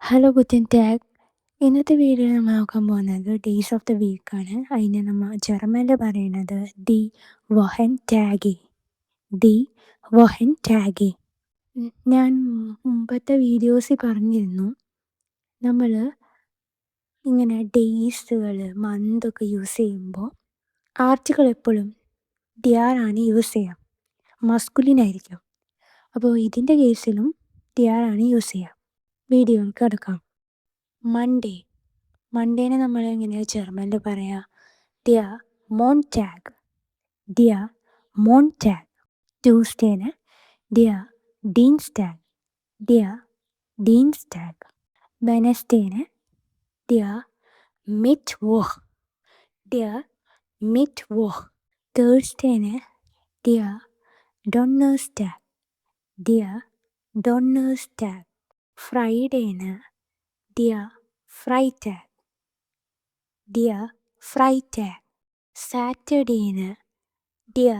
Hello Guten tag. ഇന്നത്തെ വീഡിയോയിൽ നമ്മൾ നോക്കാൻ പോകുന്നത് ഡേയ്സ് ഓഫ് ദ വീക്കാണ്. അതിന് നമ്മൾ ജർമ്മനിൽ പറയുന്നത് ദി വൊഹൻ ടാഗി. ദി വൊഹൻ ടാഗി. ഞാൻ മുമ്പത്തെ വീഡിയോസിൽ പറഞ്ഞിരുന്നു, നമ്മൾ ഇങ്ങനെ ഡേയ്സുകൾ മന്തൊക്കെ യൂസ് ചെയ്യുമ്പോൾ ആർട്ടിക്കിൾ എപ്പോഴും ഡിയാറാണ് യൂസ് ചെയ്യുക, മസ്കുലിൻ ആയിരിക്കും. അപ്പോൾ ഇതിൻ്റെ കേസിലും ഡിയാറാണ് യൂസ് ചെയ്യുക. വീഡിയോയിൽ കിടക്കാം. മൺഡേനെ നമ്മൾ എങ്ങനെയാണ് ജർമ്മനിൽ പറയുക? ദിയ മോൺടാഗ്. ദിയ മോൺടാഗ്. ട്യൂസ്ഡേനെ ദിയ ഡീൻസ്ടാഗ്. ദിയ ഡീൻസ്ടാഗ്. വെനസ്ഡേനെ ദിയ മിറ്റ്വോഹ്. ദിയ മിറ്റ്വോഹ്. തേഴ്സ്ഡേനെ ദിയ ഡൊണ്ണേഴ്സ്ടാഗ്. ദിയ ഡൊണ്ണേഴ്സ്ടാഗ്. ഫ്രൈഡേനെ ദിയ ഫ്രൈറ്റാഗ്. ദിയ ഫ്രൈറ്റാഗ്. സാറ്റർഡേന് ദിയ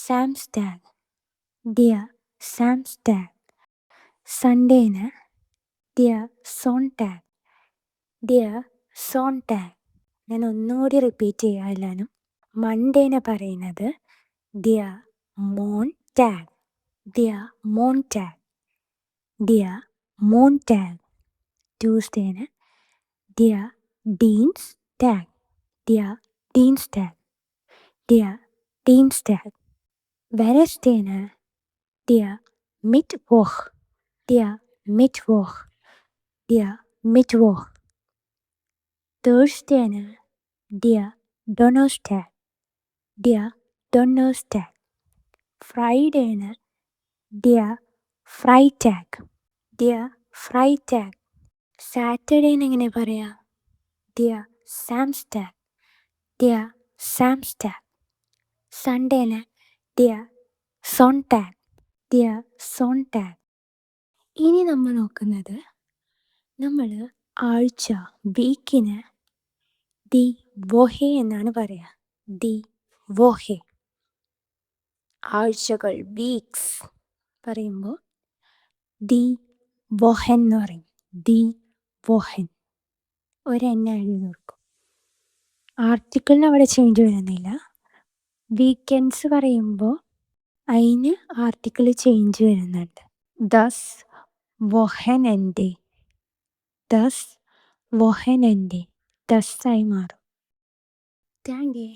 സാംസ്റ്റാഗ്. ദിയ സാംസ്റ്റാഗ്. സൺഡേന് ദിയ സോൺടാഗ്. ദിയ സോൺടാഗ്. ഞാൻ ഒന്നുകൂടി റിപ്പീറ്റ് ചെയ്യുക എല്ലാവരും. മൺഡേനെ പറയുന്നത് ദിയ മോൺടാഗ്. ദിയ മോൺടാഗ്. ദിയ മോൺടാഗ്. ട്യൂസ്ഡേന് ദിയ ഡീൻസ്ടാഗ്. ദിയ ഡീൻസ്ടാഗ്. ദിയ ഡീൻസ്ടാഗ്. വെനസ്ഡേന് ദിയ മിറ്റ്വോഹ്. ദിയ മിറ്റ്വോഹ്. ദിയ മിറ്റ്വോഹ്. തേഴ്സ്ഡേന് ദിയ ഡൊണേഴ്സ്ടാഗ്. ദിയ ഡൊണേഴ്സ്ടാഗ്. ഫ്രൈഡേന് ദിയ ഫ്രൈറ്റാഗ്. ദിയ ഫ്രൈറ്റാഗ്. സാറ്റർഡേന് എങ്ങനെ പറയാം? ദിയ സാംസ്റ്റാഗ്. ദിയ സാംസ്റ്റാഗ്. സൺഡേന് ദിയ സോൺടാഗ്. ദിയ സോൺടാഗ്. ഇനി നമ്മൾ നോക്കുന്നത്, നമ്മൾ ആഴ്ച വീക്കിന് ദി വോഹെ എന്നാണ് പറയുക. ദി വോഹെ. ആഴ്ചകൾ വീക്സ് പറയുമ്പോൾ ദി വോഹൻ എന്ന് പറയും. ദി വോഹൻ. ഒരെണ്ണ എഴുതി നോക്കും. ആർട്ടിക്കിളിന് അവിടെ ചേഞ്ച് വരുന്നില്ല. വീക്കെൻഡ്സ് പറയുമ്പോൾ അതിന് ആർട്ടിക്കിൾ ചേഞ്ച് വരുന്നുണ്ട്. ദസ് വൊഹനൻഡേ. ദസ് വൊഹനൻഡേ. ദസ്സായി മാറും. Thank you.